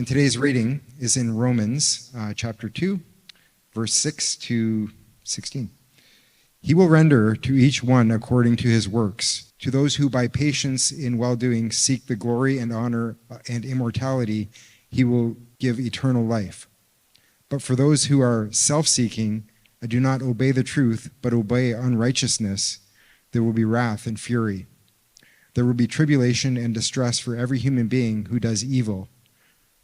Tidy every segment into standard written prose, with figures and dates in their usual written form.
And today's reading is in Romans chapter 2, verse 6 to 16. He will render to each one according to his works. To those who by patience in well-doing seek the glory and honor and immortality, he will give eternal life. But for those who are self-seeking and do not obey the truth, but obey unrighteousness, there will be wrath and fury. There will be tribulation and distress for every human being who does evil,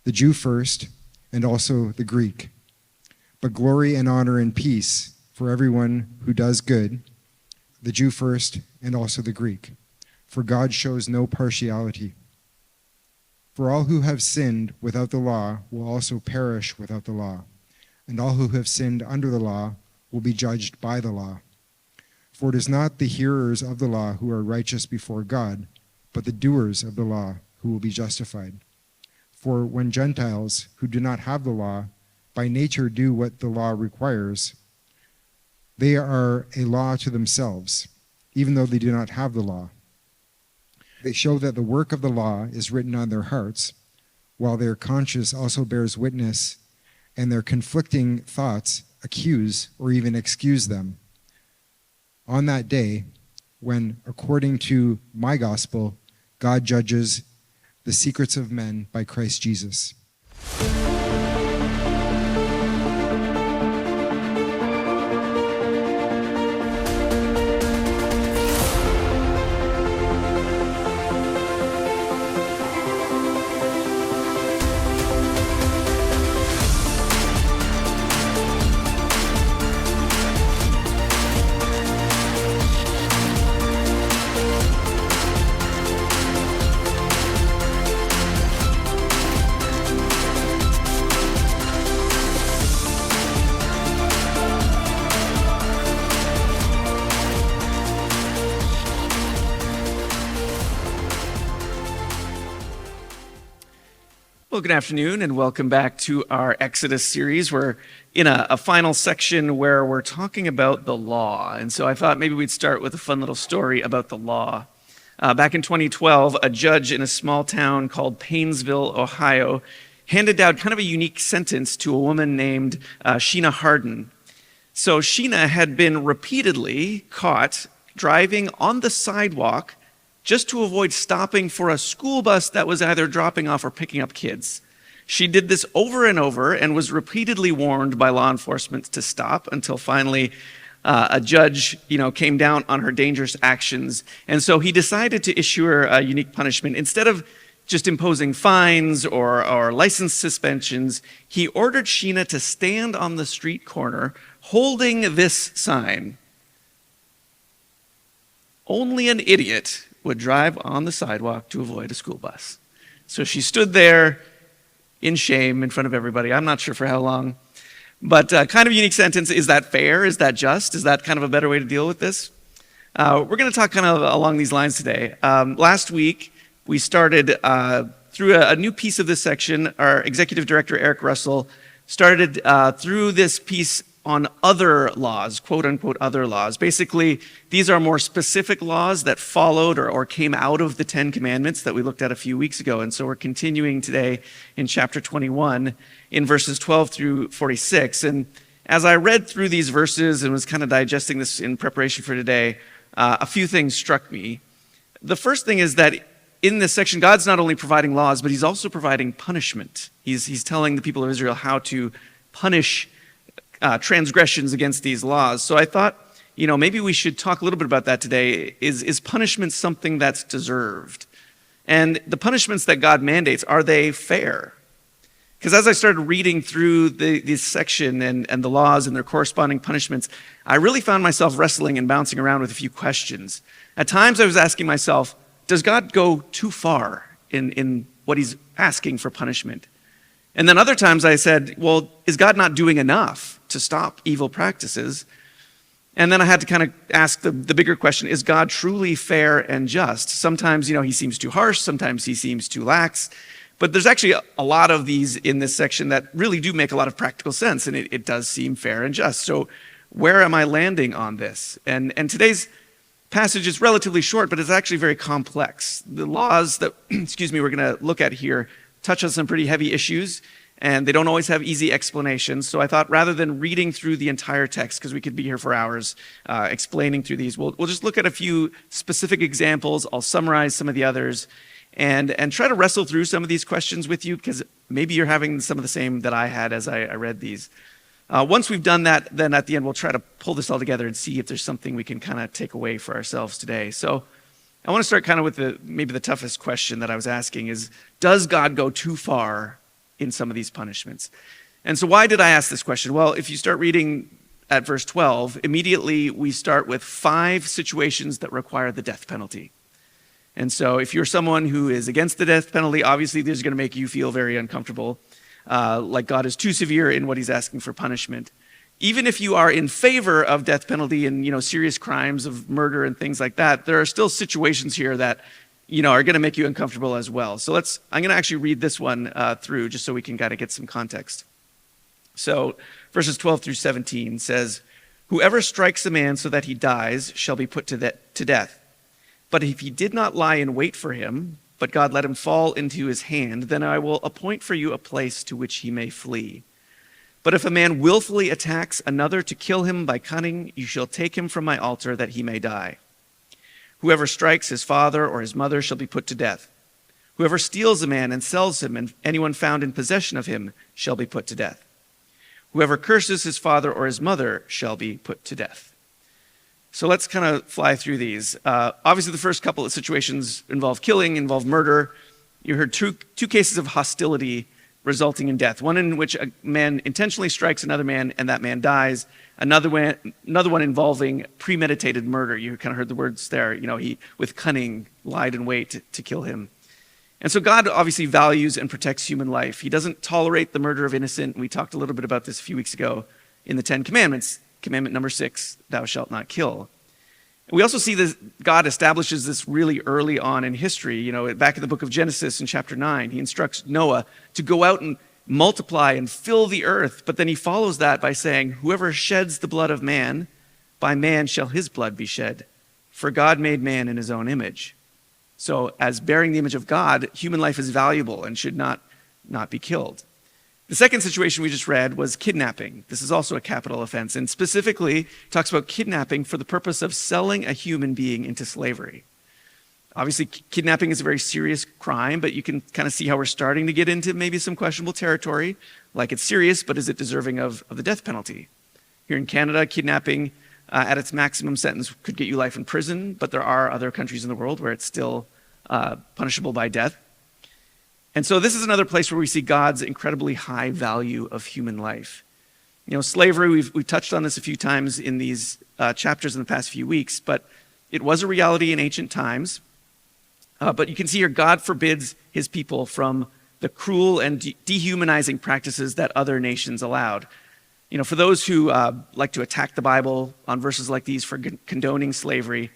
the Jew first, and also the Greek. But glory and honor and peace for everyone who does good, the Jew first, and also the Greek. For God shows no partiality. For all who have sinned without the law will also perish without the law, and all who have sinned under the law will be judged by the law. For it is not the hearers of the law who are righteous before God, but the doers of the law who will be justified. For when Gentiles who do not have the law by nature do what the law requires, they are a law to themselves, even though they do not have the law. They show that the work of the law is written on their hearts, while their conscience also bears witness, and their conflicting thoughts accuse or even excuse them. On that day, when, according to my gospel, God judges the secrets of men by Christ Jesus. Well, good afternoon and welcome back to our Exodus series. We're in a final section where we're talking about the law. And so I thought maybe we'd start with a fun little story about the law. Back in 2012, a judge in a small town called Painesville, Ohio, handed down kind of a unique sentence to a woman named Sheena Harden. So Sheena had been repeatedly caught driving on the sidewalk just to avoid stopping for a school bus that was either dropping off or picking up kids. She did this over and over and was repeatedly warned by law enforcement to stop until finally a judge, came down on her dangerous actions. And so he decided to issue her a unique punishment. Instead of just imposing fines or license suspensions, he ordered Sheena to stand on the street corner holding this sign: "Only an idiot would drive on the sidewalk to avoid a school bus." So she stood there in shame in front of everybody. I'm not sure for how long, but kind of unique sentence. Is that fair? Is that just? Is that kind of a better way to deal with this? We're going to talk kind of along these lines today. Last week, we started through a new piece of this section. Our executive director, Eric Russell, started through this piece on other laws, quote unquote other laws. Basically, these are more specific laws that followed or came out of the 10 Commandments that we looked at a few weeks ago. And so we're continuing today in chapter 21 in verses 12 through 46. And as I read through these verses and was kind of digesting this in preparation for today, a few things struck me. The first thing is that in this section, God's not only providing laws, but he's also providing punishment. He's telling the people of Israel how to punish transgressions against these laws. So I thought, maybe we should talk a little bit about that today. Is punishment something that's deserved? And the punishments that God mandates, are they fair? Because as I started reading through this section and the laws and their corresponding punishments, I really found myself wrestling and bouncing around with a few questions. At times I was asking myself, does God go too far in what he's asking for punishment? And then other times I said, well, is God not doing enough to stop evil practices? And then I had to kind of ask the bigger question, is God truly fair and just? Sometimes, he seems too harsh. Sometimes he seems too lax. But there's actually a lot of these in this section that really do make a lot of practical sense, and it does seem fair and just. So where am I landing on this? And today's passage is relatively short, but it's actually very complex. The laws that, we're going to look at here touch on some pretty heavy issues, and they don't always have easy explanations. So I thought rather than reading through the entire text, because we could be here for hours explaining through these, we'll just look at a few specific examples. I'll summarize some of the others and try to wrestle through some of these questions with you, because maybe you're having some of the same that I had as I read these. Once we've done that, then at the end, we'll try to pull this all together and see if there's something we can kind of take away for ourselves today. So I want to start kind of with maybe the toughest question that I was asking is, does God go too far in some of these punishments? And so why did I ask this question? Well, if you start reading at verse 12, immediately we start with 5 situations that require the death penalty. And so if you're someone who is against the death penalty, obviously this is going to make you feel very uncomfortable, like God is too severe in what he's asking for punishment. Even if you are in favor of death penalty and, serious crimes of murder and things like that, there are still situations here that, are going to make you uncomfortable as well. So I'm going to actually read this one through just so we can kind of get some context. So verses 12 through 17 says, "Whoever strikes a man so that he dies shall be put to death. But if he did not lie in wait for him, but God let him fall into his hand, then I will appoint for you a place to which he may flee. But if a man willfully attacks another to kill him by cunning, you shall take him from my altar that he may die. Whoever strikes his father or his mother shall be put to death. Whoever steals a man and sells him, and anyone found in possession of him shall be put to death. Whoever curses his father or his mother shall be put to death." So let's kind of fly through these. Obviously, the first couple of situations involve killing, involve murder. You heard two cases of hostility resulting in death. One in which a man intentionally strikes another man and that man dies. Another one involving premeditated murder. You kind of heard the words there. He, with cunning, lied in wait to kill him. And so God obviously values and protects human life. He doesn't tolerate the murder of innocent. We talked a little bit about this a few weeks ago in the 10 Commandments. Commandment number 6, thou shalt not kill. And we also see that God establishes this really early on in history. Back in the book of Genesis in chapter 9, he instructs Noah to go out and multiply and fill the earth. But then he follows that by saying, "Whoever sheds the blood of man, by man shall his blood be shed. For God made man in his own image." So as bearing the image of God, human life is valuable and should not be killed. The second situation we just read was kidnapping. This is also a capital offense, and specifically talks about kidnapping for the purpose of selling a human being into slavery. Obviously, kidnapping is a very serious crime, but you can kind of see how we're starting to get into maybe some questionable territory. Like, it's serious, but is it deserving of the death penalty? Here in Canada, kidnapping at its maximum sentence could get you life in prison, but there are other countries in the world where it's still punishable by death. And so this is another place where we see God's incredibly high value of human life. Slavery, we've touched on this a few times in these chapters in the past few weeks, but it was a reality in ancient times. But you can see here, God forbids his people from the cruel and dehumanizing practices that other nations allowed. For those who like to attack the Bible on verses like these for condoning slavery,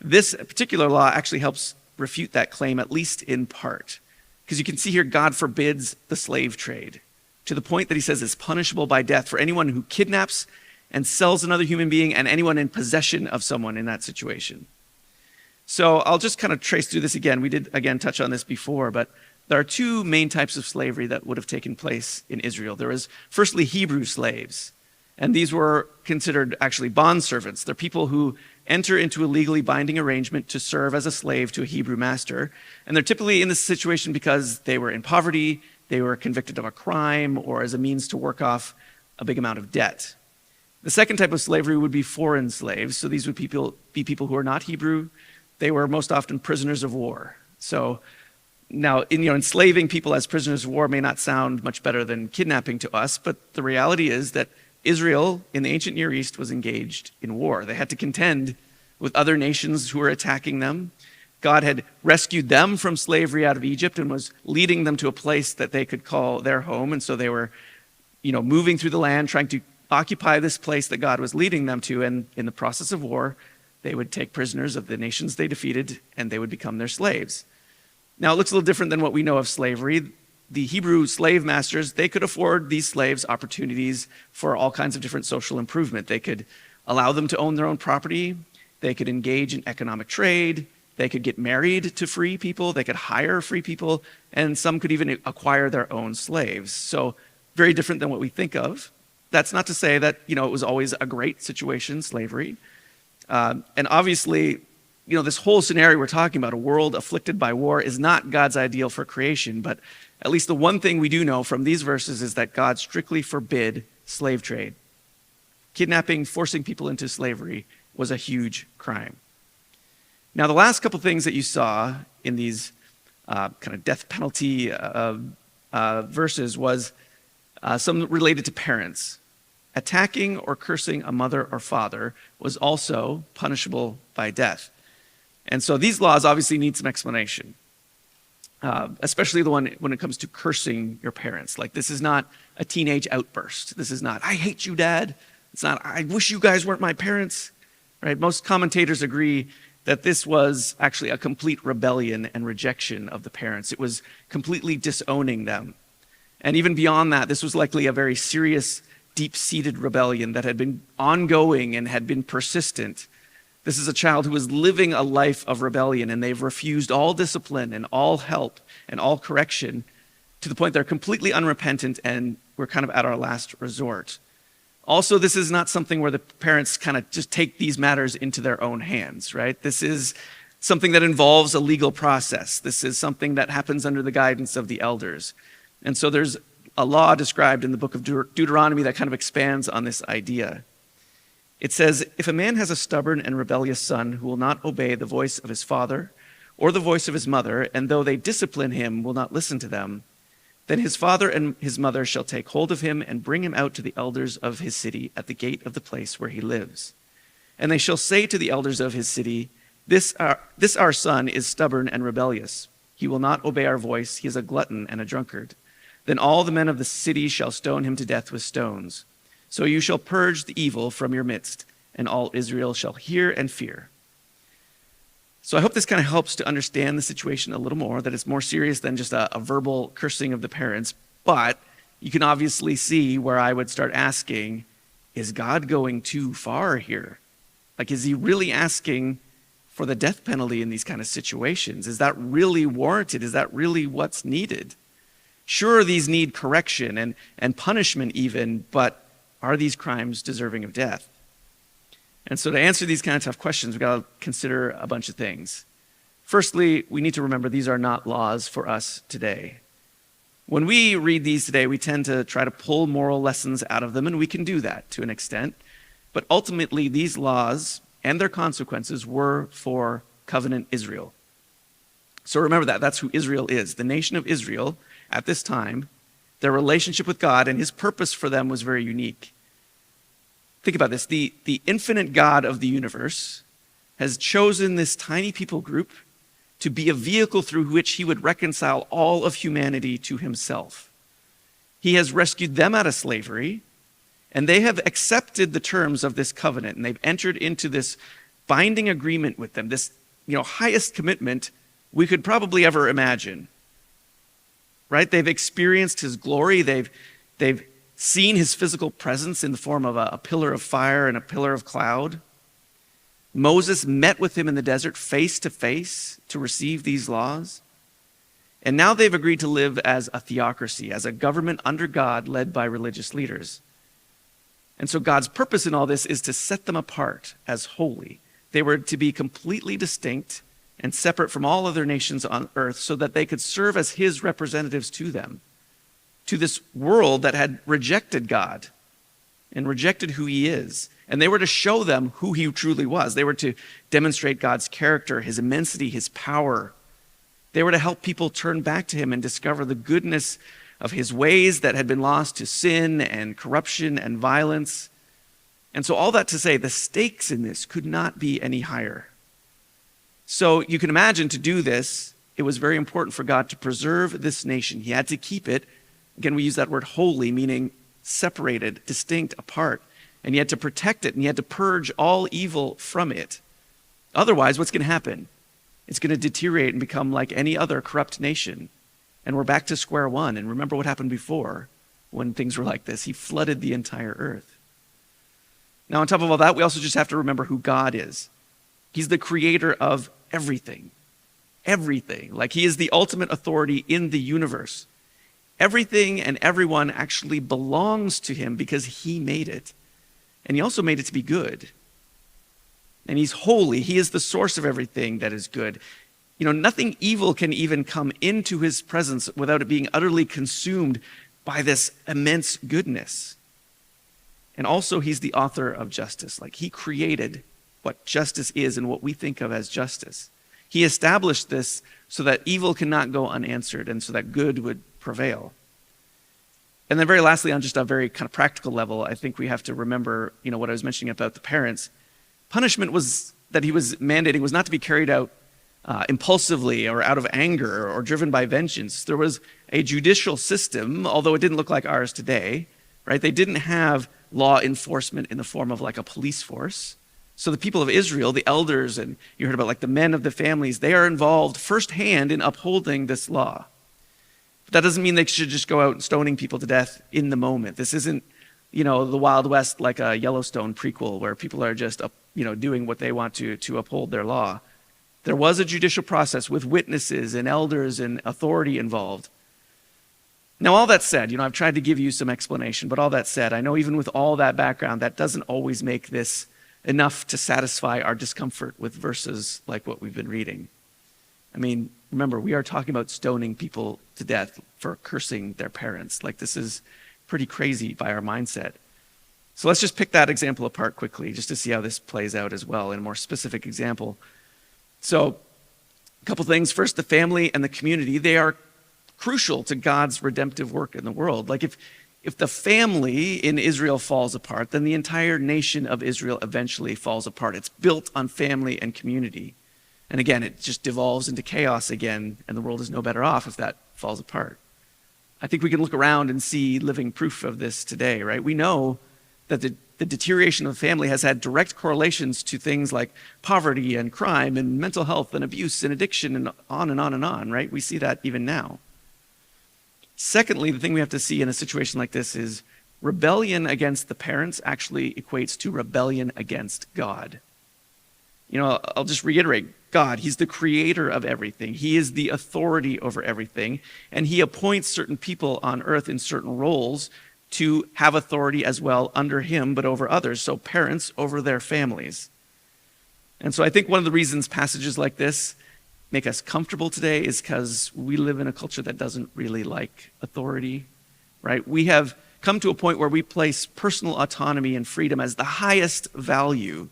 this particular law actually helps refute that claim, at least in part. Because you can see here, God forbids the slave trade to the point that he says it's punishable by death for anyone who kidnaps and sells another human being and anyone in possession of someone in that situation. So I'll just kind of trace through this again. We did, again, touch on this before, but there are 2 main types of slavery that would have taken place in Israel. There was, firstly, Hebrew slaves. And these were considered actually bondservants. They're people who enter into a legally binding arrangement to serve as a slave to a Hebrew master. And they're typically in this situation because they were in poverty, they were convicted of a crime, or as a means to work off a big amount of debt. The second type of slavery would be foreign slaves. So these would be people who are not Hebrew. They were most often prisoners of war. So now, enslaving people as prisoners of war may not sound much better than kidnapping to us, but the reality is that Israel in the ancient Near East was engaged in war. They had to contend with other nations who were attacking them. God had rescued them from slavery out of Egypt and was leading them to a place that they could call their home. And so they were, moving through the land, trying to occupy this place that God was leading them to. And in the process of war, they would take prisoners of the nations they defeated and they would become their slaves. Now, it looks a little different than what we know of slavery. The Hebrew slave masters, they could afford these slaves opportunities for all kinds of different social improvement. They could allow them to own their own property. They could engage in economic trade. They could get married to free people. They could hire free people. And some could even acquire their own slaves. So very different than what we think of. That's not to say that, it was always a great situation, slavery. And obviously, this whole scenario we're talking about, a world afflicted by war, is not God's ideal for creation. But at least the one thing we do know from these verses is that God strictly forbid slave trade. Kidnapping, forcing people into slavery was a huge crime. Now, the last couple things that you saw in these kind of death penalty verses was some related to parents. Attacking or cursing a mother or father was also punishable by death. And so these laws obviously need some explanation, especially the one when it comes to cursing your parents. Like, this is not a teenage outburst. This is not, I hate you, Dad. It's not, I wish you guys weren't my parents. Right? Most commentators agree that this was actually a complete rebellion and rejection of the parents. It was completely disowning them. And even beyond that, this was likely a very serious, deep-seated rebellion that had been ongoing and had been persistent. This is a child who was living a life of rebellion, and they've refused all discipline and all help and all correction to the point they're completely unrepentant, and we're kind of at our last resort. Also, this is not something where the parents kind of just take these matters into their own hands, right? This is something that involves a legal process. This is something that happens under the guidance of the elders. And so there's a law described in the book of Deuteronomy that kind of expands on this idea. It says, if a man has a stubborn and rebellious son who will not obey the voice of his father or the voice of his mother, and though they discipline him, will not listen to them, then his father and his mother shall take hold of him and bring him out to the elders of his city at the gate of the place where he lives. And they shall say to the elders of his city, this our son is stubborn and rebellious. He will not obey our voice. He is a glutton and a drunkard. Then all the men of the city shall stone him to death with stones. So you shall purge the evil from your midst, and all Israel shall hear and fear. So I hope this kind of helps to understand the situation a little more, that it's more serious than just a verbal cursing of the parents. But you can obviously see where I would start asking, is God going too far here? Like, is he really asking for the death penalty in these kind of situations? Is that really warranted? Is that really what's needed? Sure, these need correction and punishment even, but are these crimes deserving of death? And so to answer these kind of tough questions, we've got to consider a bunch of things. Firstly, we need to remember these are not laws for us today. When we read these today, we tend to try to pull moral lessons out of them, and we can do that to an extent. But ultimately, these laws and their consequences were for covenant Israel. So remember that. That's who Israel is. The nation of Israel at this time, their relationship with God and his purpose for them was very unique. Think about this. The infinite God of the universe has chosen this tiny people group to be a vehicle through which he would reconcile all of humanity to himself. He has rescued them out of slavery, and they have accepted the terms of this covenant, and they've entered into this binding agreement with them, this highest commitment we could probably ever imagine. Right? They've experienced his glory. They've seen his physical presence in the form of a pillar of fire and a pillar of cloud. Moses met with him in the desert face to face to receive these laws. And now they've agreed to live as a theocracy, as a government under God led by religious leaders. And so God's purpose in all this is to set them apart as holy. They were to be completely distinct and separate from all other nations on earth so that they could serve as his representatives to them, to this world that had rejected God and rejected who he is. And they were to show them who he truly was. They were to demonstrate God's character, his immensity, his power. They were to help people turn back to him and discover the goodness of his ways that had been lost to sin and corruption and violence. And so all that to say, the stakes in this could not be any higher. So you can imagine, to do this, it was very important for God to preserve this nation. He had to keep it. Again, we use that word holy, meaning separated, distinct, apart. And he had to protect it, and he had to purge all evil from it. Otherwise, what's going to happen? It's going to deteriorate and become like any other corrupt nation. And we're back to square one. And remember what happened before when things were like this. He flooded the entire earth. Now, on top of all that, we also just have to remember who God is. He's the creator of everything. Everything. Like he is the ultimate authority in the universe. Everything and everyone actually belongs to him because he made it. And he also made it to be good. And he's holy. He is the source of everything that is good. You know, nothing evil can even come into his presence without it being utterly consumed by this immense goodness. And also, he's the author of justice. Like, he created what justice is and what we think of as justice. He established this so that evil cannot go unanswered and so that good would prevail. And then very lastly, on just a very kind of practical level, I think we have to remember, you know, what I was mentioning about the parents. Punishment was that he was mandating was not to be carried out impulsively or out of anger or driven by vengeance. There was a judicial system, although it didn't look like ours today, right? They didn't have law enforcement in the form of like a police force. So the people of Israel, the elders, and you heard about like the men of the families, they are involved firsthand in upholding this law. But that doesn't mean they should just go out stoning people to death in the moment. This isn't, you know, the Wild West like a Yellowstone prequel where people are just, you know, doing what they want to uphold their law. There was a judicial process with witnesses and elders and authority involved. Now, all that said, you know, I've tried to give you some explanation, but all that said, I know even with all that background, that doesn't always make this enough to satisfy our discomfort with verses like what we've been reading. I mean, remember, we are talking about stoning people to death for cursing their parents. Like, this is pretty crazy by our mindset. So let's just pick that example apart quickly, just to see how this plays out as well in a more specific example. So, a couple things. First, the family and the community, they are crucial to God's redemptive work in the world. Like if the family in Israel falls apart, then the entire nation of Israel eventually falls apart. It's built on family and community. And again, it just devolves into chaos again, and the world is no better off if that falls apart. I think we can look around and see living proof of this today, right? We know that the deterioration of the family has had direct correlations to things like poverty and crime and mental health and abuse and addiction and on and on and on, right? We see that even now. Secondly, the thing we have to see in a situation like this is rebellion against the parents actually equates to rebellion against God. You know, I'll just reiterate, God, he's the creator of everything. He is the authority over everything, and he appoints certain people on earth in certain roles to have authority as well under him, but over others. So parents over their families. And so I think one of the reasons passages like this make us comfortable today is because we live in a culture that doesn't really like authority, right? We have come to a point where we place personal autonomy and freedom as the highest value.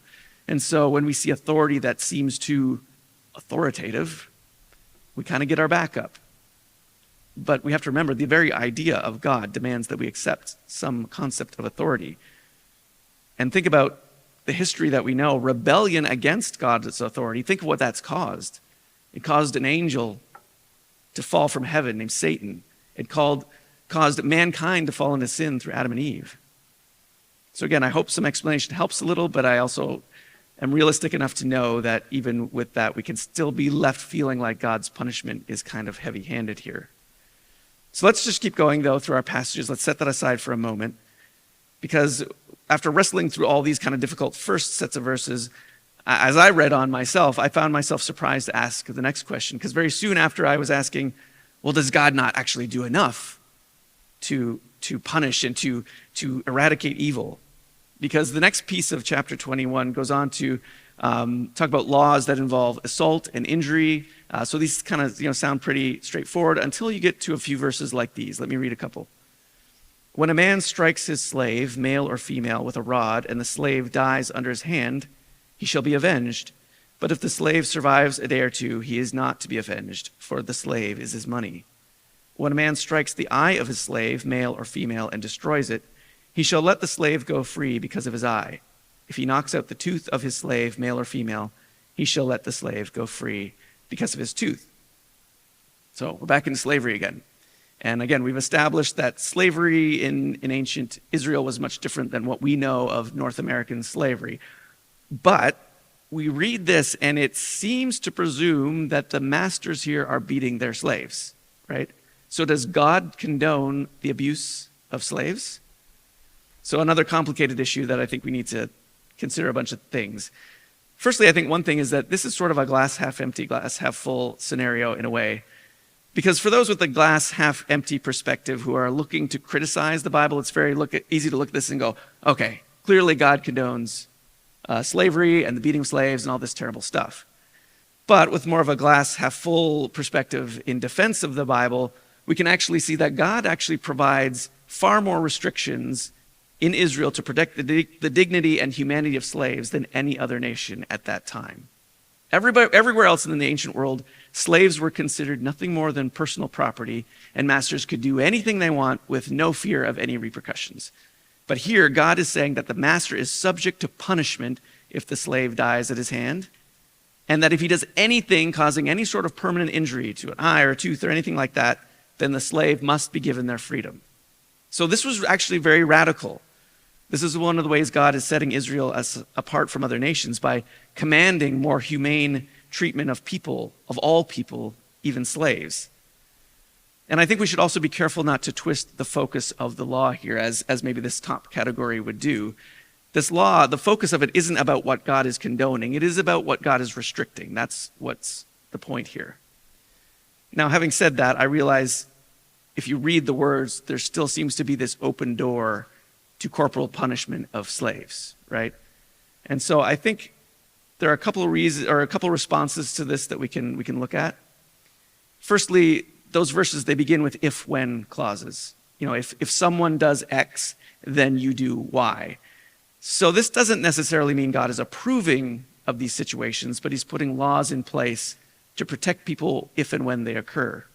And so when we see authority that seems too authoritative, we kind of get our back up. But we have to remember the very idea of God demands that we accept some concept of authority. And think about the history that we know, rebellion against God's authority. Think of what that's caused. It caused an angel to fall from heaven named Satan. It caused mankind to fall into sin through Adam and Eve. So again, I hope some explanation helps a little, but I also am realistic enough to know that even with that, we can still be left feeling like God's punishment is kind of heavy-handed here. So let's just keep going, though, through our passages. Let's set that aside for a moment, because after wrestling through all these kind of difficult first sets of verses, as I read on myself, I found myself surprised to ask the next question, because very soon after I was asking, well, does God not actually do enough to punish and to eradicate evil? Because the next piece of chapter 21 goes on to talk about laws that involve assault and injury. So these kind of sound pretty straightforward until you get to a few verses like these. Let me read a couple. When a man strikes his slave, male or female, with a rod, and the slave dies under his hand, he shall be avenged. But if the slave survives a day or two, he is not to be avenged, for the slave is his money. When a man strikes the eye of his slave, male or female, and destroys it, he shall let the slave go free because of his eye. If he knocks out the tooth of his slave, male or female, he shall let the slave go free because of his tooth. So we're back into slavery again. And again, we've established that slavery in ancient Israel was much different than what we know of North American slavery. But we read this and it seems to presume that the masters here are beating their slaves, right? So does God condone the abuse of slaves? So another complicated issue that I think we need to consider a bunch of things. Firstly, I think one thing is that this is sort of a glass half empty, glass half full scenario in a way. Because for those with the glass half empty perspective who are looking to criticize the Bible, it's very easy to look at this and go, okay, clearly God condones slavery and the beating of slaves and all this terrible stuff. But with more of a glass half full perspective in defense of the Bible, we can actually see that God actually provides far more restrictions in Israel to protect the dignity and humanity of slaves than any other nation at that time. Everywhere else in the ancient world, slaves were considered nothing more than personal property, and masters could do anything they want with no fear of any repercussions. But here, God is saying that the master is subject to punishment if the slave dies at his hand, and that if he does anything causing any sort of permanent injury to an eye or a tooth or anything like that, then the slave must be given their freedom. So this was actually very radical. This is one of the ways God is setting Israel apart from other nations by commanding more humane treatment of people, of all people, even slaves. And I think we should also be careful not to twist the focus of the law here, as maybe this top category would do. This law, the focus of it isn't about what God is condoning. It is about what God is restricting. That's what's the point here. Now, having said that, I realize if you read the words, there still seems to be this open door to corporal punishment of slaves, right? And so I think there are a couple of reasons or a couple of responses to this that we can look at. Firstly, those verses, they begin with if-when clauses. You know, if someone does X, then you do Y. So this doesn't necessarily mean God is approving of these situations, but he's putting laws in place to protect people if and when they occur.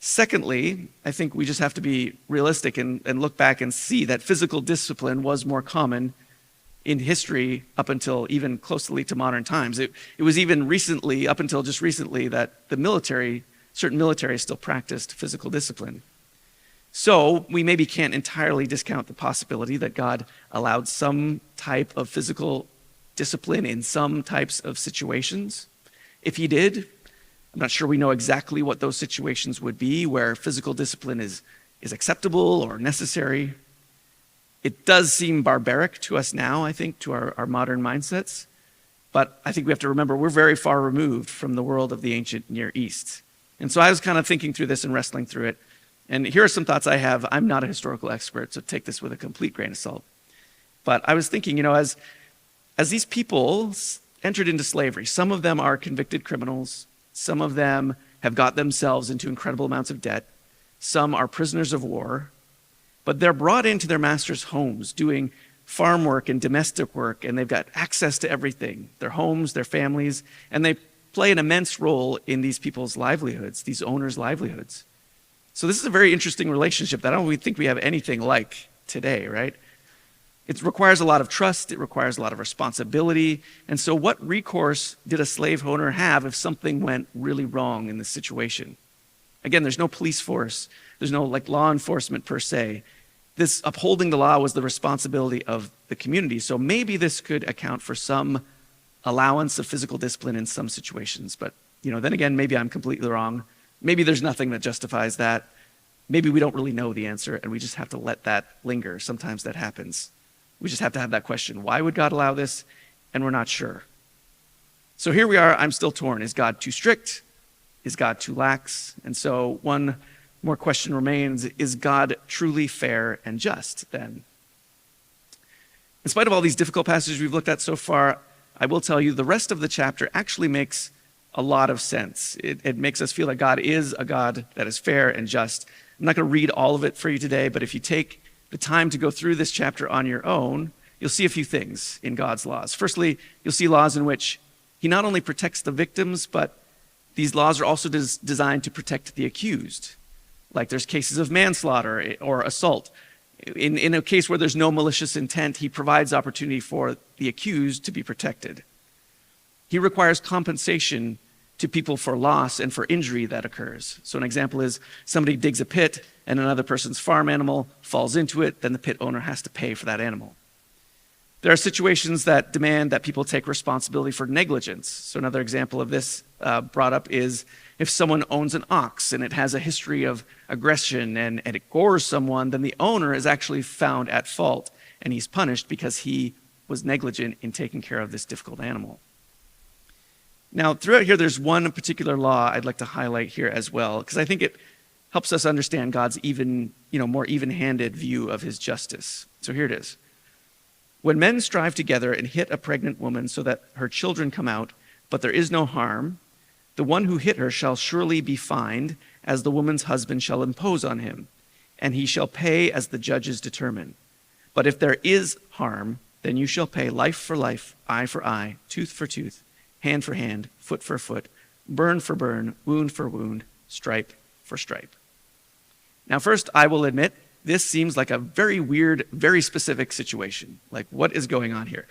Secondly, I think we just have to be realistic and look back and see that physical discipline was more common in history up until even closely to modern times. It was even recently, up until just recently, that the military, certain military still practiced physical discipline. So we maybe can't entirely discount the possibility that God allowed some type of physical discipline in some types of situations. If he did, I'm not sure we know exactly what those situations would be where physical discipline is acceptable or necessary. It does seem barbaric to us now, I think, to our modern mindsets. But I think we have to remember we're very far removed from the world of the ancient Near East. And so I was kind of thinking through this and wrestling through it. And here are some thoughts I have. I'm not a historical expert, so take this with a complete grain of salt. But I was thinking, you know, as these people entered into slavery, some of them are convicted criminals. Some of them have got themselves into incredible amounts of debt. Some are prisoners of war. But they're brought into their masters' homes doing farm work and domestic work, and they've got access to everything, their homes, their families, and they play an immense role in these people's livelihoods, these owners' livelihoods. So this is a very interesting relationship that I don't think we have anything like today, right? It requires a lot of trust. It requires a lot of responsibility. And so what recourse did a slave owner have if something went really wrong in this situation? Again, there's no police force. There's no law enforcement per se. This upholding the law was the responsibility of the community. So maybe this could account for some allowance of physical discipline in some situations. But, then again, maybe I'm completely wrong. Maybe there's nothing that justifies that. Maybe we don't really know the answer, and we just have to let that linger. Sometimes that happens. We just have to have that question. Why would God allow this? And we're not sure. So here we are. I'm still torn. Is God too strict? Is God too lax? And so one more question remains. Is God truly fair and just then? In spite of all these difficult passages we've looked at so far, I will tell you the rest of the chapter actually makes a lot of sense. It makes us feel that God is a God that is fair and just. I'm not going to read all of it for you today, but if you take the time to go through this chapter on your own, you'll see a few things in God's laws. Firstly, you'll see laws in which he not only protects the victims, but these laws are also designed to protect the accused. Like there's cases of manslaughter or assault. In a case where there's no malicious intent, he provides opportunity for the accused to be protected. He requires compensation to people for loss and for injury that occurs. So an example is somebody digs a pit and another person's farm animal falls into it, then the pit owner has to pay for that animal. There are situations that demand that people take responsibility for negligence. So another example of this brought up is if someone owns an ox and it has a history of aggression and it gores someone, then the owner is actually found at fault and he's punished because he was negligent in taking care of this difficult animal. Now, throughout here, there's one particular law I'd like to highlight here as well, because I think it helps us understand God's more even-handed view of his justice. So here it is. When men strive together and hit a pregnant woman so that her children come out, but there is no harm, the one who hit her shall surely be fined, as the woman's husband shall impose on him, and he shall pay as the judges determine. But if there is harm, then you shall pay life for life, eye for eye, tooth for tooth, hand for hand, foot for foot, burn for burn, wound for wound, stripe for stripe. Now, first, I will admit, this seems like a very weird, very specific situation. Like, what is going on here?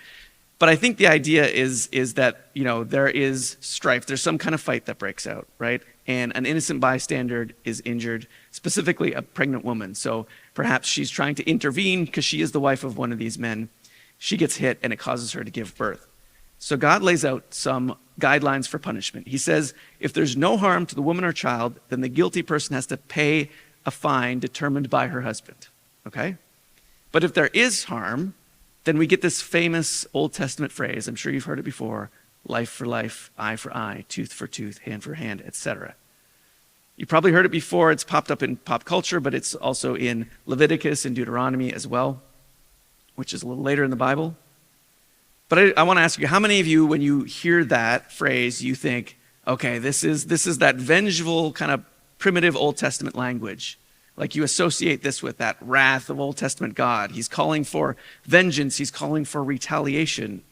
But I think the idea is that, there is strife. There's some kind of fight that breaks out, right? And an innocent bystander is injured, specifically a pregnant woman. So perhaps she's trying to intervene because she is the wife of one of these men. She gets hit and it causes her to give birth. So God lays out some guidelines for punishment. He says, if there's no harm to the woman or child, then the guilty person has to pay a fine determined by her husband, okay? But if there is harm, then we get this famous Old Testament phrase, I'm sure you've heard it before, life for life, eye for eye, tooth for tooth, hand for hand, etc. You probably heard it before. It's popped up in pop culture, but it's also in Leviticus and Deuteronomy as well, which is a little later in the Bible. But I want to ask you, how many of you, when you hear that phrase, you think, okay, this is that vengeful kind of primitive Old Testament language? Like you associate this with that wrath of Old Testament God. He's calling for vengeance. He's calling for retaliation.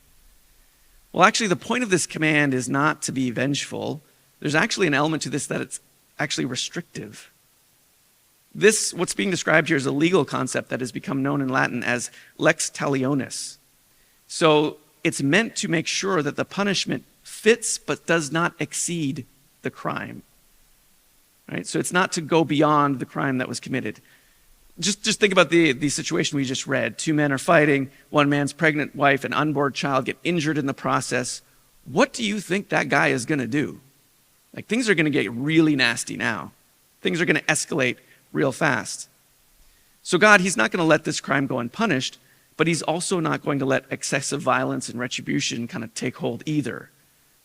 Well, actually, the point of this command is not to be vengeful. There's actually an element to this that it's actually restrictive. This, what's being described here, is a legal concept that has become known in Latin as lex talionis. So it's meant to make sure that the punishment fits but does not exceed the crime. Right? So it's not to go beyond the crime that was committed. Just think about the situation we just read. Two men are fighting. One man's pregnant wife and unborn child get injured in the process. What do you think that guy is going to do? Like, things are going to get really nasty now. Things are going to escalate real fast. So God, he's not going to let this crime go unpunished, but he's also not going to let excessive violence and retribution kind of take hold either.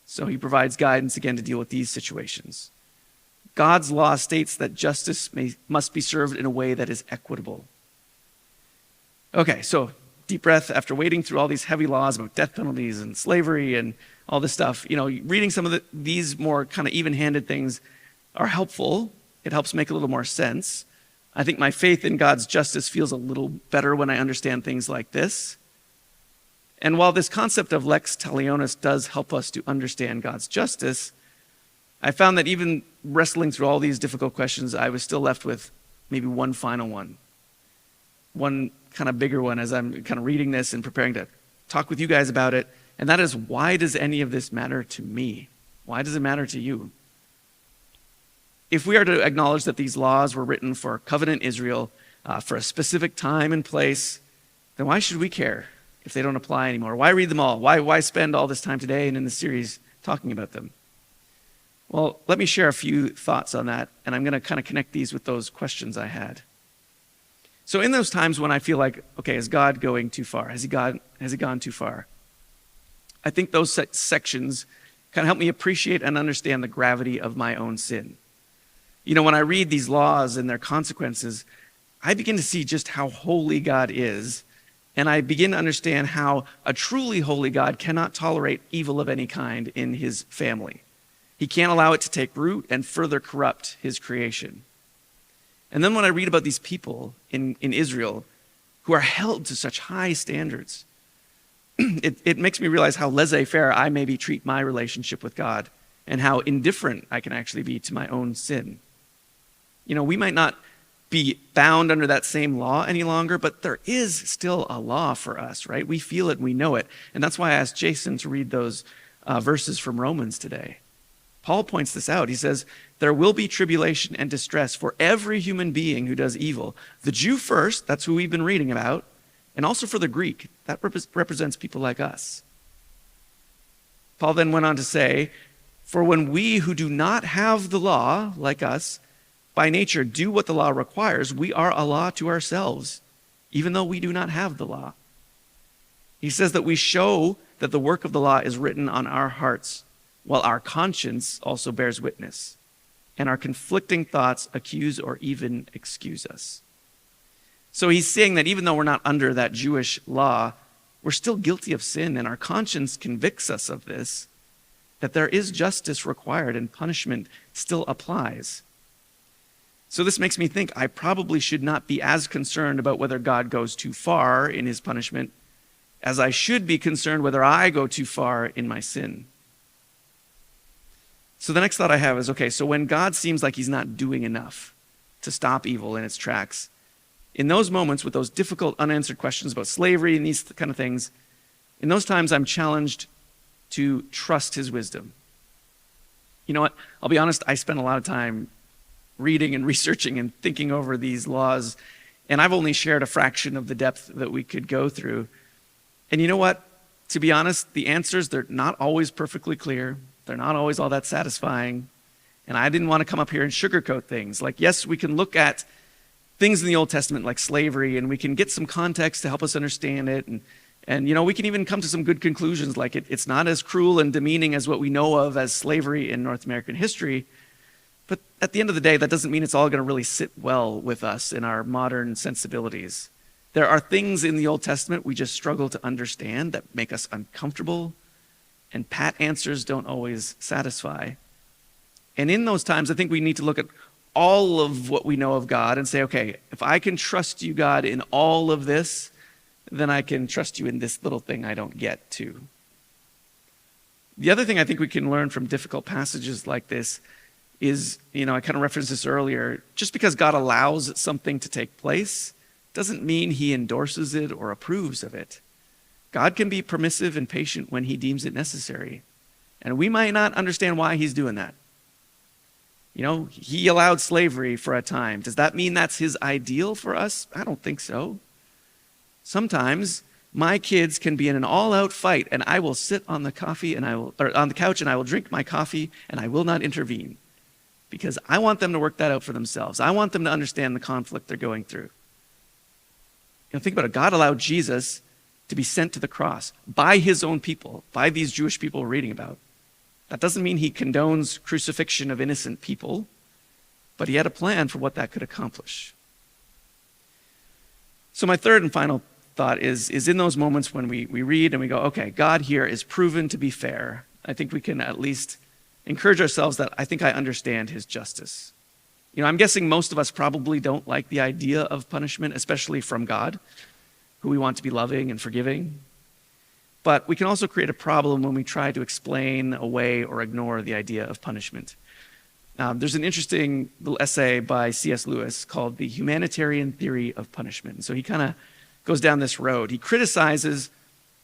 So he provides guidance again to deal with these situations. God's law states that justice must be served in a way that is equitable. Okay, so deep breath after wading through all these heavy laws about death penalties and slavery and all this stuff. Reading some of these more kind of even-handed things are helpful. It helps make a little more sense. I think my faith in God's justice feels a little better when I understand things like this. And while this concept of lex talionis does help us to understand God's justice, I found that even wrestling through all these difficult questions, I was still left with maybe one final one. One kind of bigger one as I'm kind of reading this and preparing to talk with you guys about it. And that is, why does any of this matter to me? Why does it matter to you? If we are to acknowledge that these laws were written for covenant Israel, for a specific time and place, then why should we care if they don't apply anymore? Why read them all? Why spend all this time today and in the series talking about them? Well, let me share a few thoughts on that, and I'm going to kind of connect these with those questions I had. So in those times when I feel like, okay, is God going too far? Has he gone too far? I think those sections kind of help me appreciate and understand the gravity of my own sin. When I read these laws and their consequences, I begin to see just how holy God is, and I begin to understand how a truly holy God cannot tolerate evil of any kind in his family. He can't allow it to take root and further corrupt his creation. And then when I read about these people in Israel who are held to such high standards, it makes me realize how laissez-faire I maybe treat my relationship with God and how indifferent I can actually be to my own sin. We might not be bound under that same law any longer, but there is still a law for us, right? We feel it, we know it. And that's why I asked Jason to read those verses from Romans today. Paul points this out. He says, there will be tribulation and distress for every human being who does evil. The Jew first, that's who we've been reading about, and also for the Greek. That represents people like us. Paul then went on to say, for when we who do not have the law, like us, by nature do what the law requires, we are a law to ourselves, even though we do not have the law. He says that we show that the work of the law is written on our hearts, while our conscience also bears witness, and our conflicting thoughts accuse or even excuse us. So he's saying that even though we're not under that Jewish law, we're still guilty of sin, and our conscience convicts us of this, that there is justice required and punishment still applies. So this makes me think I probably should not be as concerned about whether God goes too far in his punishment as I should be concerned whether I go too far in my sin. So the next thought I have is, okay, so when God seems like he's not doing enough to stop evil in its tracks, in those moments with those difficult unanswered questions about slavery and these kind of things, in those times I'm challenged to trust his wisdom. You know what? I'll be honest, I spent a lot of time reading and researching and thinking over these laws, and I've only shared a fraction of the depth that we could go through. And you know what? To be honest, the answers, they're not always perfectly clear. They're not always all that satisfying. And I didn't want to come up here and sugarcoat things. Like, yes, we can look at things in the Old Testament like slavery, and we can get some context to help us understand it. And you know, we can even come to some good conclusions, like it's not as cruel and demeaning as what we know of as slavery in North American history. But at the end of the day, that doesn't mean it's all going to really sit well with us in our modern sensibilities. There are things in the Old Testament we just struggle to understand that make us uncomfortable, and pat answers don't always satisfy. And in those times, I think we need to look at all of what we know of God and say, okay, if I can trust you, God, in all of this, then I can trust you in this little thing I don't get too. The other thing I think we can learn from difficult passages like this is, I kind of referenced this earlier, just because God allows something to take place doesn't mean he endorses it or approves of it. God can be permissive and patient when he deems it necessary. And we might not understand why he's doing that. He allowed slavery for a time. Does that mean that's his ideal for us? I don't think so. Sometimes my kids can be in an all-out fight, and I will sit on the couch and I will drink my coffee, and I will not intervene, because I want them to work that out for themselves. I want them to understand the conflict they're going through. Think about it. God allowed Jesus to be sent to the cross by his own people, by these Jewish people we're reading about. That doesn't mean he condones crucifixion of innocent people, but he had a plan for what that could accomplish. So my third and final thought is in those moments when we read and we go, okay, God here is proven to be fair. I think we can at least encourage ourselves that I think I understand his justice. I'm guessing most of us probably don't like the idea of punishment, especially from God, who we want to be loving and forgiving. But we can also create a problem when we try to explain away or ignore the idea of punishment. There's an interesting little essay by C.S. Lewis called The Humanitarian Theory of Punishment. So he kind of goes down this road. He criticizes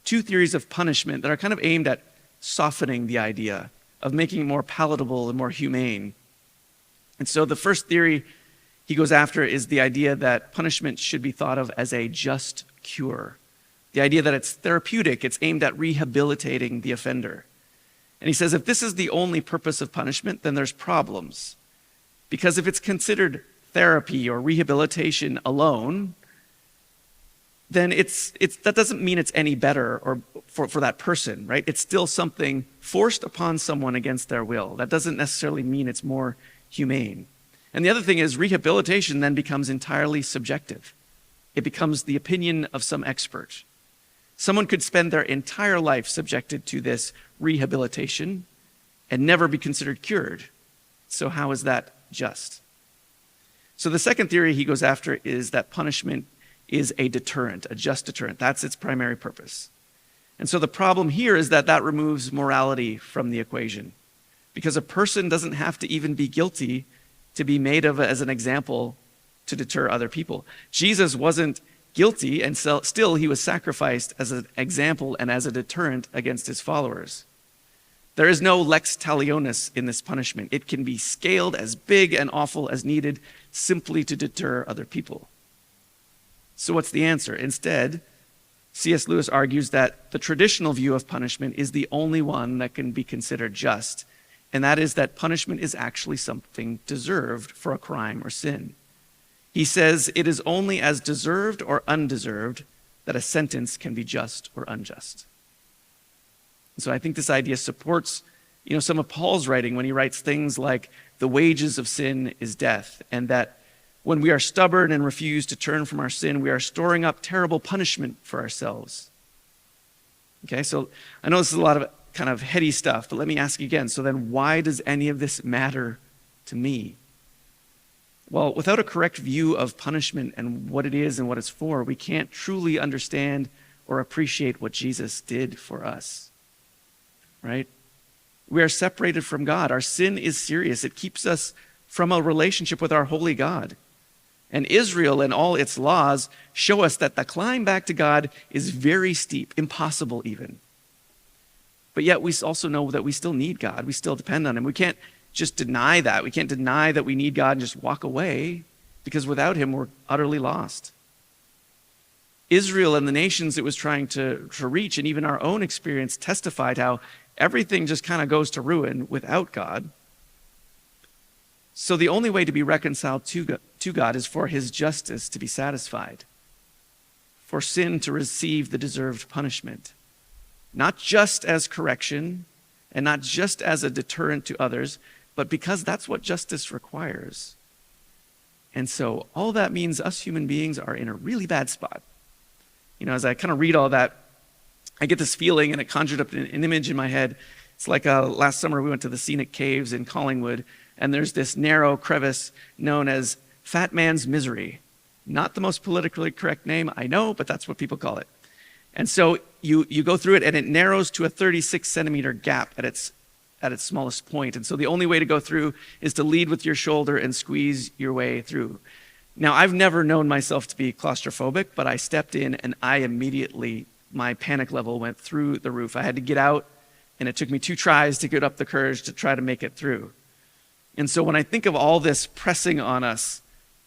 two theories of punishment that are kind of aimed at softening the idea, of making it more palatable and more humane. And so the first theory he goes after is the idea that punishment should be thought of as a just cure. The idea that it's therapeutic, it's aimed at rehabilitating the offender. And he says if this is the only purpose of punishment, then there's problems. Because if it's considered therapy or rehabilitation alone, then that doesn't mean it's any better or for that person, right? It's still something forced upon someone against their will. That doesn't necessarily mean it's more humane. And the other thing is rehabilitation then becomes entirely subjective. It becomes the opinion of some expert. Someone could spend their entire life subjected to this rehabilitation and never be considered cured. So how is that just? So the second theory he goes after is that punishment is a deterrent, a just deterrent. That's its primary purpose. And so the problem here is that removes morality from the equation, because a person doesn't have to even be guilty to be made of as an example to deter other people. Jesus wasn't guilty, and still he was sacrificed as an example and as a deterrent against his followers. There is no lex talionis in this punishment. It can be scaled as big and awful as needed simply to deter other people. So what's the answer? Instead, C.S. Lewis argues that the traditional view of punishment is the only one that can be considered just, and that is that punishment is actually something deserved for a crime or sin. He says it is only as deserved or undeserved that a sentence can be just or unjust. And so I think this idea supports, some of Paul's writing when he writes things like the wages of sin is death, and that when we are stubborn and refuse to turn from our sin, we are storing up terrible punishment for ourselves. Okay, so I know this is a lot of kind of heady stuff, but let me ask you again. So then why does any of this matter to me? Well, without a correct view of punishment and what it is and what it's for, we can't truly understand or appreciate what Jesus did for us, right? We are separated from God. Our sin is serious. It keeps us from a relationship with our holy God. And Israel and all its laws show us that the climb back to God is very steep, impossible even. But yet we also know that we still need God. We still depend on him. We can't just deny that. We can't deny that we need God and just walk away, because without him, we're utterly lost. Israel and the nations it was trying to reach, and even our own experience, testified how everything just kind of goes to ruin without God. So the only way to be reconciled to God is for his justice to be satisfied, for sin to receive the deserved punishment, not just as correction and not just as a deterrent to others, but because that's what justice requires. And so all that means us human beings are in a really bad spot. As I kind of read all that, I get this feeling, and it conjured up an image in my head. It's like last summer we went to the scenic caves in Collingwood, and there's this narrow crevice known as Fat Man's Misery. Not the most politically correct name, I know, but that's what people call it. And so you go through it, and it narrows to a 36-centimeter gap at its smallest point. And so the only way to go through is to lead with your shoulder and squeeze your way through. Now, I've never known myself to be claustrophobic, but I stepped in, and my panic level went through the roof. I had to get out, and it took me 2 tries to get up the courage to try to make it through. And so when I think of all this pressing on us,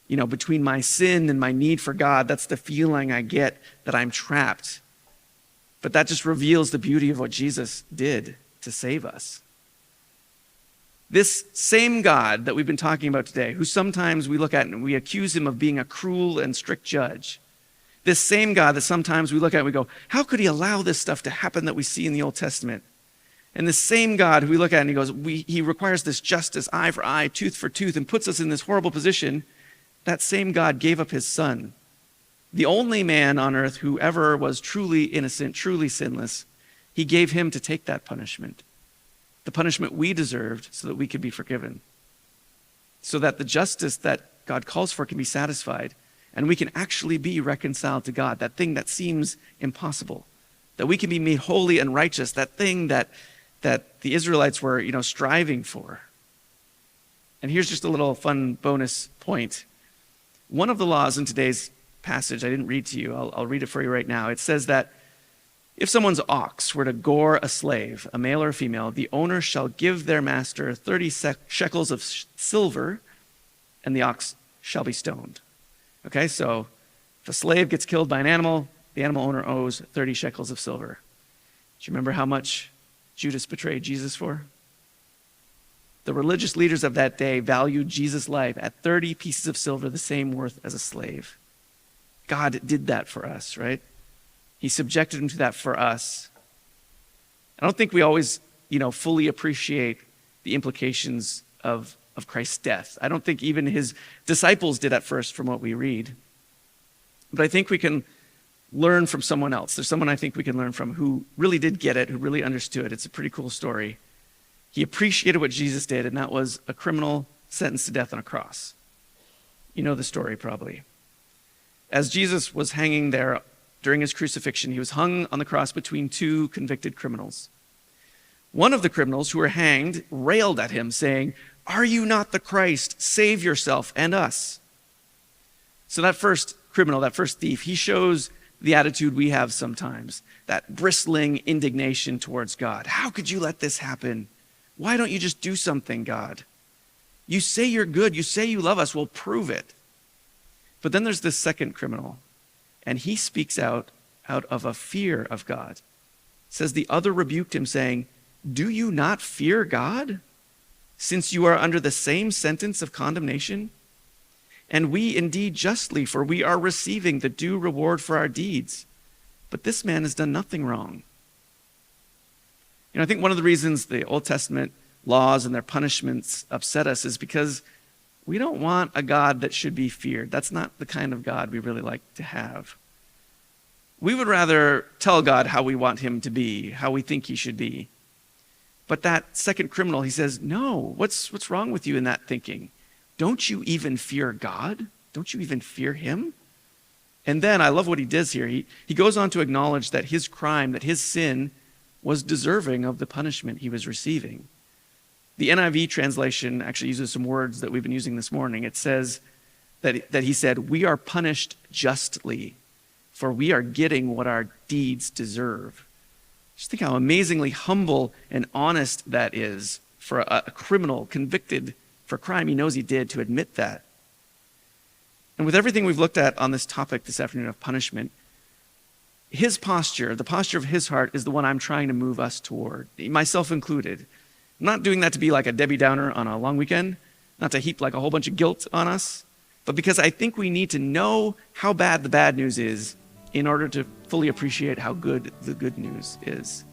between my sin and my need for God, that's the feeling I get, that I'm trapped. But that just reveals the beauty of what Jesus did to save us. This same God that we've been talking about today, who sometimes we look at and we accuse him of being a cruel and strict judge. This same God that sometimes we look at and we go, how could he allow this stuff to happen that we see in the Old Testament? And this same God who we look at and he goes, he requires this justice, eye for eye, tooth for tooth, and puts us in this horrible position. That same God gave up his son, the only man on earth who ever was truly innocent, truly sinless. He gave him to take that punishment, the punishment we deserved, so that we could be forgiven, so that the justice that God calls for can be satisfied, and we can actually be reconciled to God, that thing that seems impossible, that we can be made holy and righteous, that thing that the Israelites were, striving for. And here's just a little fun bonus point. One of the laws in today's passage, I didn't read to you, I'll read it for you right now. It says that if someone's ox were to gore a slave, a male or a female, the owner shall give their master 30 shekels of silver, and the ox shall be stoned. Okay, so if a slave gets killed by an animal, the animal owner owes 30 shekels of silver. Do you remember how much Judas betrayed Jesus for? The religious leaders of that day valued Jesus' life at 30 pieces of silver, the same worth as a slave. God did that for us, right? He subjected him to that for us. I don't think we always, fully appreciate the implications of Christ's death. I don't think even his disciples did at first from what we read. But I think we can learn from someone else. There's someone I think we can learn from who really did get it, who really understood. It's a pretty cool story. He appreciated what Jesus did, and that was a criminal sentenced to death on a cross. You know the story probably. As Jesus was hanging there during his crucifixion, he was hung on the cross between 2 convicted criminals. One of the criminals who were hanged railed at him, saying, "Are you not the Christ? Save yourself and us." So that first criminal, that first thief, he shows the attitude we have sometimes, that bristling indignation towards God. How could you let this happen? Why don't you just do something, God? You say you're good. You say you love us. Well, prove it. But then there's this second criminal, and he speaks out of a fear of God. It says the other rebuked him, saying, "Do you not fear God, since you are under the same sentence of condemnation? And we indeed justly, for we are receiving the due reward for our deeds. but this man has done nothing wrong. I think one of the reasons the Old Testament laws and their punishments upset us is because we don't want a God that should be feared. That's not the kind of God we really like to have. We would rather tell God how we want him to be, how we think he should be. But that second criminal, he says, no, what's wrong with you in that thinking? Don't you even fear God? Don't you even fear him? And then I love what he does here. He goes on to acknowledge that his crime, that his sin was deserving of the punishment he was receiving. The NIV translation actually uses some words that we've been using this morning. It says that he said, we are punished justly, for we are getting what our deeds deserve. Just think how amazingly humble and honest that is for a criminal convicted for a crime he knows he did to admit that. And with everything we've looked at on this topic this afternoon of punishment, his posture, the posture of his heart, is the one I'm trying to move us toward, myself included. I'm not doing that to be like a Debbie Downer on a long weekend, not to heap like a whole bunch of guilt on us, but because I think we need to know how bad the bad news is in order to fully appreciate how good the good news is.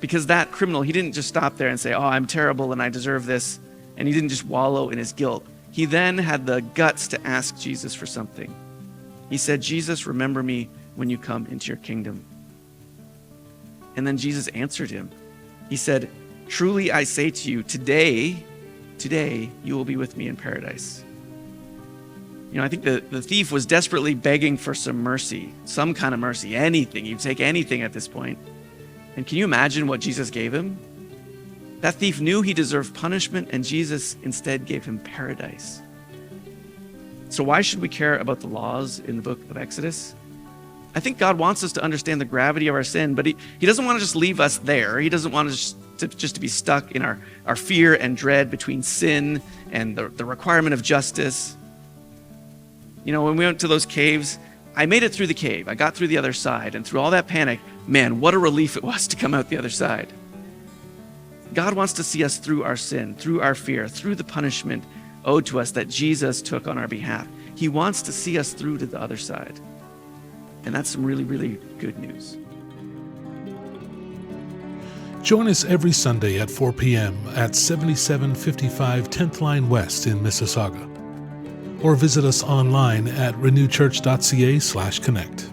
Because that criminal, he didn't just stop there and say, oh, I'm terrible and I deserve this, and he didn't just wallow in his guilt. He then had the guts to ask Jesus for something. He said, Jesus, remember me when you come into your kingdom. And then Jesus answered him. He said, truly I say to you, today you will be with me in paradise. I think the thief was desperately begging for some mercy, some kind of mercy, anything. You'd take anything at this point. And can you imagine what Jesus gave him? That thief knew he deserved punishment, and Jesus instead gave him paradise. So why should we care about the laws in the book of Exodus? I think God wants us to understand the gravity of our sin, but he doesn't want to just leave us there. He doesn't want us just to be stuck in our fear and dread between sin and the requirement of justice. When we went to those caves, I made it through the cave. I got through the other side, and through all that panic, man, what a relief it was to come out the other side. God wants to see us through our sin, through our fear, through the punishment owed to us that Jesus took on our behalf. He wants to see us through to the other side. And that's some really, really good news. Join us every Sunday at 4 p.m. at 7755 10th Line West in Mississauga. Or visit us online at renewchurch.ca/connect.